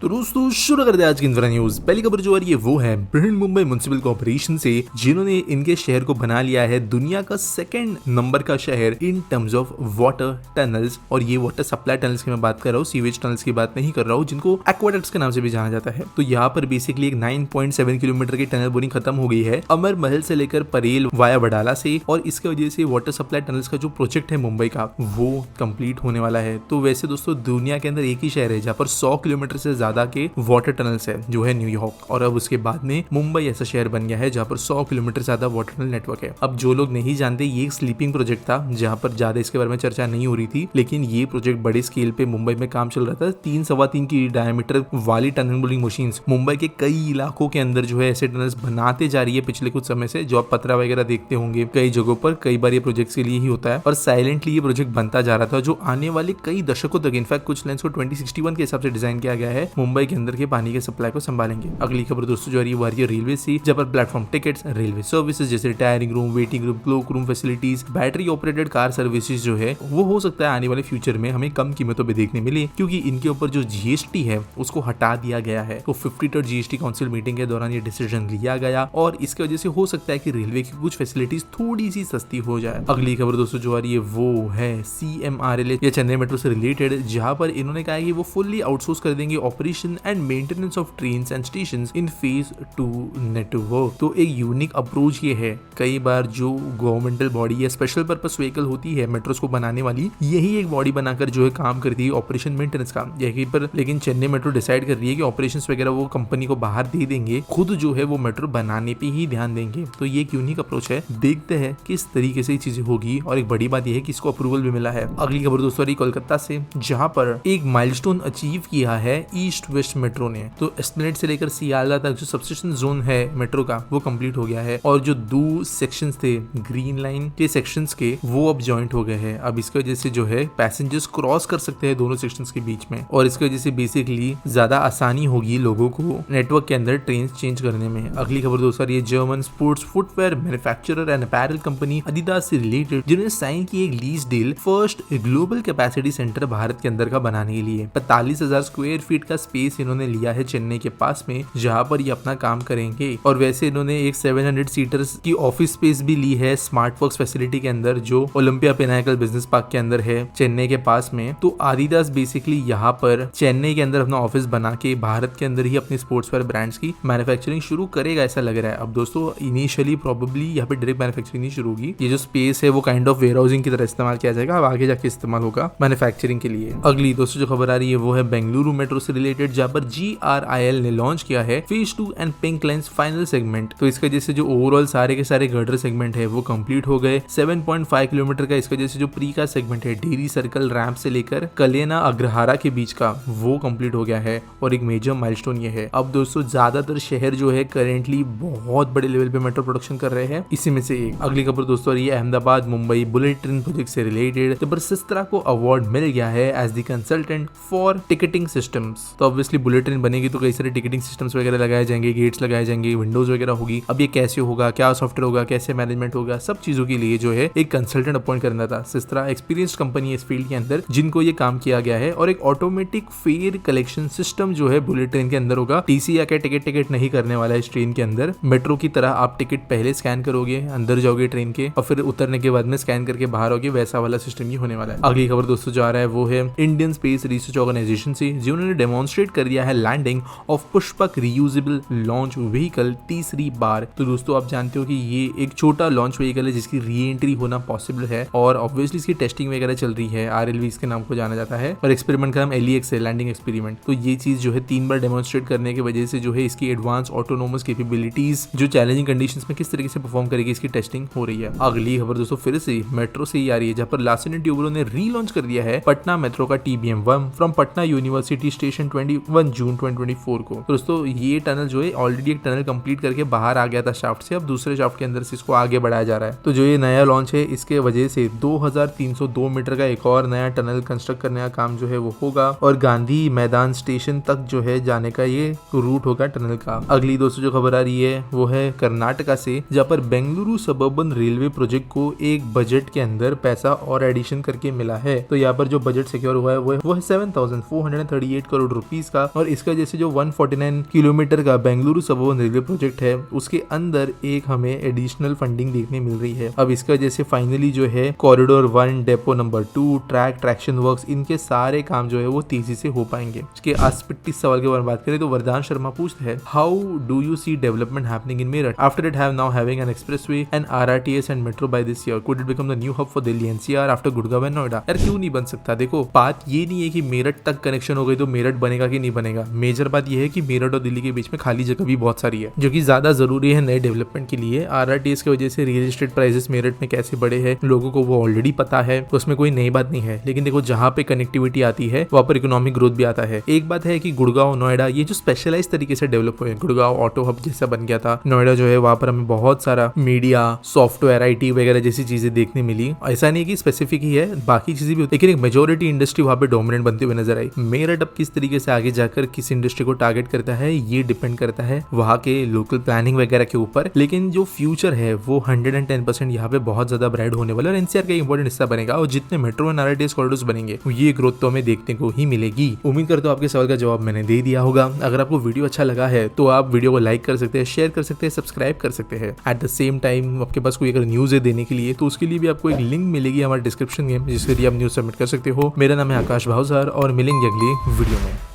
तो दोस्तों शुरू करते हैं आज की इंफ्रा न्यूज। पहली खबर जो आ रही है वो है बृहन-मुंबई म्युनिसिपल कॉर्पोरेशन से, जिन्होंने इनके शहर को बना लिया है दुनिया का सेकंड नंबर का शहर in terms of water tunnels. और ये वाटर सप्लाई टनल्स की मैं बात कर रहा हूँ, सीवेज टनल्स की बात नहीं कर रहा हूँ, जिनको एक्वाडक्ट्स के नाम से भी जाना जाता है। तो यहाँ पर बेसिकली एक 9.7 किलोमीटर की टनल बोरिंग खत्म हो गई है अमर महल से लेकर परेल वाया वडाला से, और इसके वजह से वाटर सप्लाई टनल्स का जो प्रोजेक्ट है मुंबई का वो कंप्लीट होने वाला है। तो वैसे दोस्तों दुनिया के अंदर एक ही शहर है जहाँ पर 100 किलोमीटर से ज्यादा के वाटर टनल्स है, जो है न्यूयॉर्क। और अब उसके बाद में मुंबई ऐसा शहर बन गया है जहाँ पर 100 किलोमीटर से ज्यादा वाटर टनल नेटवर्क है। अब जो लोग नहीं जानते, ये एक स्लीपिंग प्रोजेक्ट था जहाँ पर ज्यादा इसके बारे में चर्चा नहीं हो रही थी, लेकिन ये प्रोजेक्ट बड़े स्केल पे मुंबई में काम चल रहा था। 3.25 की डायमीटर वाली टनल बोरिंग मशीन्स मुंबई के कई इलाकों के अंदर जो है ऐसे टनल्स बनाते जा रही है पिछले कुछ समय से। जो आप पतरा वगैरह देखते होंगे कई जगहों पर, कई बार ये प्रोजेक्ट के लिए ही होता है और साइलेंटली ये प्रोजेक्ट बनता जा रहा था, जो आने वाले कई दशकों तक, इनफैक्ट कुछ लाइन्स को 2061 के हिसाब से डिजाइन किया गया है, मुंबई के अंदर के पानी के सप्लाई को संभालेंगे। अगली खबर दोस्तों जो आ रही है रेलवे से, जहाँ पर प्लेटफॉर्म टिकट्स, रेलवे सर्विसेज जैसे retiring room, waiting room, cloak room facilities, battery operated car services जो है वो हो सकता है आने वाले फ्यूचर में हमें कम कीमतों पे देखने मिले, क्योंकि इनके ऊपर जो जीएसटी है उसको हटा दिया गया है। तो 53rd जीएसटी काउंसिल मीटिंग के दौरान ये डिसीजन लिया गया और इसकी वजह से हो सकता है कि रेलवे की कुछ फैसिलिटीज थोड़ी सी सस्ती हो जाए। अगली खबर दोस्तों जो आ रही है वो है CMRL या चेन्नई मेट्रो से रिलेटेड, जहां पर इन्होंने कहा है कि वो फुल्ली आउटसोर्स कर देंगे operation and maintenance of trains and stations in phase 2 network. तो एक यूनिक अप्रोच ये है। कई बार जो गवर्नमेंटल बॉडी या स्पेशल पर्पस व्हीकल होती है मेट्रोस को बनाने वाली, यही एक बॉडी बनाकर जो है काम करती है ऑपरेशन मेंटेनेंस का यही पर। लेकिन चेन्नई मेट्रो डिसाइड कर रही है कि ऑपरेशंस वगैरह वो कंपनी को बाहर दे देंगे, खुद जो है वो मेट्रो बनाने पे ही ध्यान देंगे। तो ये एक यूनिक अप्रोच है, देखते हैं किस तरीके से चीजें होगी। और एक बड़ी बात यह है कि इसको अप्रूवल भी मिला है। अगली खबर दोस्तों कोलकाता से, जहां पर एक माइलस्टोन अचीव किया है ईस्ट वेस्ट मेट्रो ने। तो एस्प्लेनेड से लेकर सियालदा तक जो सबस्टेशन जोन है मेट्रो का वो कंप्लीट हो गया है, और जो दो सेक्शंस थे ग्रीन लाइन के सेक्शंस के वो अब जॉइंट हो गए हैं। अब इसकी वजह से जो है पैसेंजर्स क्रॉस कर सकते हैं दोनों सेक्शंस के बीच में, और इसकी वजह से बेसिकली ज्यादा आसानी होगी लोगों को नेटवर्क के अंदर ट्रेन चेंज करने में। अगली खबर दोस्तों ये German sports footwear manufacturer and apparel company Adidas से रिलेटेड, जिन्होंने साइन की एक lease deal first global capacity centre Bharat के अंदर का बनाने के लिए। 45,000 स्क्वायर फीट का स्पेस इन्होंने लिया है चेन्नई के पास में, जहां पर ये अपना काम करेंगे। और वैसे इन्होंने एक 700 सीटर्स की ऑफिस स्पेस भी ली है स्मार्ट वर्क्स फैसिलिटी के अंदर, जो ओलंपिया पिनाकल बिजनेस पार्क के अंदर है चेन्नई के पास में। तो आदिदास बेसिकली यहाँ पर चेन्नई के अंदर अपना ऑफिस बना के भारत के अंदर ही अपनी स्पोर्ट्सवेयर ब्रांड्स की मैन्युफैक्चरिंग शुरू करेगा ऐसा लग रहा है। अब दोस्तों इनिशियली प्रोबेबली यहाँ पे डायरेक्ट मैन्युफैक्चरिंग नहीं शुरू होगी, ये जो स्पेस है वो काइंड ऑफ वेयर हाउसिंग की तरह इस्तेमाल किया जाएगा, अब आगे जाके इस्तेमाल होगा मैन्युफैक्चरिंग के लिए। अगली दोस्तों जो खबर आ रही है वो है बेंगलुरु मेट्रो से रिलेटेड, जहाँ पर GRIL ने लॉन्च किया है phase 2 and pink lines final segment. तो इसका जैसे जो ओवरऑल सारे के सारे गर्डर सेगमेंट है वो कंप्लीट हो गए। 7.5 किलोमीटर का इसका जैसे जो प्री का सेगमेंट है डेरी सर्कल रैंप से लेकर कलेना अग्रहारा के बीच का वो कंप्लीट हो गया है, और एक मेजर माइलस्टोन ये है। अब दोस्तों ज्यादातर शहर जो है करेंटली बहुत बड़े लेवल पे मेट्रो प्रोडक्शन कर रहे हैं, इसी में से एक। अगली खबर दोस्तों ये Ahmedabad Mumbai bullet train project से रिलेटेड, जब सिस्त्रा को अवार्ड मिल गया है as the consultant for ticketing systems. तो ऑब्वियसली बुलेट ट्रेन बनेगी तो कई सारे टिकटिंग सिस्टम्स वगैरह लगाए जाएंगे, गेट्स लगाए जाएंगे, विंडोज वगैरह होगी। अब ये कैसे होगा, क्या सॉफ्टवेयर होगा, कैसे मैनेजमेंट होगा, सब चीजों के लिए जो है एक कंसल्टेंट अपॉइंट करना था। सिस्त्रा एक्सपीरियंस्ड कंपनी है इस फील्ड के अंदर जिनको ये काम किया गया है। और एक ऑटोमेटिक फेयर कलेक्शन सिस्टम जो है बुलेट ट्रेन के अंदर होगा। टीसी या टिकट नहीं करने वाला है इस ट्रेन के अंदर। मेट्रो की तरह आप टिकट पहले स्कैन करोगे, अंदर जाओगे ट्रेन के, और फिर उतरने के बाद में स्कैन करके बाहर आओगे, वैसा वाला सिस्टम ही होने वाला है। अगली खबर दोस्तों जो आ रहा है वो है इंडियन स्पेस रिसर्च ऑर्गेनाइजेशन से, जिन्होंने डेमोन्स्ट्रेट कर दिया है landing of Pushpak reusable launch vehicle तीसरी बार। तो दोस्तों आप जानते हो कि ये एक छोटा लॉन्च व्हीकल है जिसकी री एंट्री होना पॉसिबल है, और ऑब्वियसली इसकी टेस्टिंग वगैरह चल रही है, RLV इसके नाम को जाना जाता है, और एक्सपेरिमेंट का नाम LEX है, लैंडिंग एक्सपेरिमेंट। तो ये चीज जो है 3 बार डेमोन्स्ट्रेट करने की वजह से जो है इसकी एडवांस ऑटोनोमस कैपेबिलिटीज जो चैलेंजिंग कंडीशंस में किस तरीके से परफॉर्म करेगी इसकी टेस्टिंग हो रही है। अगली खबर दोस्तों फिर से मेट्रो से ही आ रही है, जहाँ पर लार्सन एंड ट्यूब्रो ने रीलॉन्च कर दिया है पटना मेट्रो का TBM1 from Patna university station 21 जून 2024 को। तो दोस्तों ये टनल जो है ऑलरेडी एक टनल कंप्लीट करके बाहर आ गया था शाफ्ट से, अब दूसरे शाफ्ट के अंदर से इसको आगे बढ़ाया जा रहा है। तो जो ये नया लॉन्च है इसके वजह से 2302 मीटर का एक और नया टनल कंस्ट्रक्ट करने का काम जो है वो होगा, और गांधी मैदान स्टेशन तक जो है जाने का ये रूट होगा टनल का। अगली दोस्तों जो खबर आ रही है वो है कर्नाटका से, जहाँ पर बेंगलुरु सबर्बन रेलवे प्रोजेक्ट को एक बजट के अंदर पैसा और एडिशन करके मिला है। तो यहाँ पर जो बजट सिक्योर हुआ है वो है 7,438 करोड़ रुपीज रुपीज का। और इसका जैसे जो 149 किलोमीटर का बेंगलुरु सबअर्बन रेलवे प्रोजेक्ट है उसके अंदर एक हमें एडिशनल फंडिंग देखने मिल रही है। अब इसका जैसे फाइनली जो है corridor 1, depot number 2, traction works, इनके सारे काम जो है वो तेजी से हो पाएंगे। इसके आसपिट्टी सवाल के बारे में बात करें तो वरदान शर्मा पूछते हैं, how do you see development happening in Meerut after it have now having an expressway and RRTS and metro by this year, could it become the new hub for Delhi NCR after Gurgaon and Noida. यार क्यों नहीं बन सकता? देखो बात ये नहीं है कि मेरठ तक कनेक्शन हो गई तो मेरठ बनेगा कि नहीं बनेगा। मेजर बात ये है कि मेरठ और दिल्ली के बीच में खाली जगह भी बहुत सारी है जो कि ज्यादा जरूरी है नए डेवलपमेंट के लिए। RRTS की वजह से रियल एस्टेट प्राइसेस मेरठ में कैसे बढ़े हैं लोगों को वो ऑलरेडी पता है, उसमें कोई नई बात नहीं है। लेकिन देखो जहाँ पे कनेक्टिविटी आती है वहाँ पर इकोनॉमिक ग्रोथ भी आता है। एक बात है कि गुड़गांव नोएडा ये जो स्पेशलाइज तरीके से डेवलप हुए, गुड़गांव ऑटो हब जैसा बन गया था, नोएडा जो है वहाँ पर हमें बहुत सारा मीडिया, सॉफ्टवेयर, IT वगैरह जैसी चीजें देखने मिली। ऐसा नहीं कि स्पेसिफिक ही है, बाकी चीजें भी होती, लेकिन एक मेजोरिटी इंडस्ट्री वहाँ पे डोमिनेंट बनती हुई नजर आई। मेरठ अब किस तरीके से आगे जाकर किस इंडस्ट्री को टारगेट करता है ये डिपेंड करता है वहाँ के लोकल प्लानिंग वगैरह के ऊपर। लेकिन जो फ्यूचर है वो 110% यहाँ पे बहुत ज्यादा ब्राइट होने वाला है और NCR का इंपॉर्टेंट हिस्सा बनेगा। और जितने मेट्रो एंड RRTS कॉरिडोर्स बनेंगे ये ग्रोथ तो हमें देखने को ही मिलेगी। उम्मीद करता हूँ आपके सवाल का जवाब मैंने दे दिया होगा। अगर आपको वीडियो अच्छा लगा है तो आप वीडियो को लाइक कर सकते हैं, शेयर कर सकते हैं, सब्सक्राइब कर सकते हैं। एट द सेम टाइम आपके पास कोई अगर न्यूज है देने के लिए तो उसके लिए भी आपको एक लिंक मिलेगी हमारे डिस्क्रिप्शन में जिसके लिए आप न्यूज सबमिट कर सकते हो। मेरा नाम है आकाश भावसार और मिलेंगे अगली वीडियो में।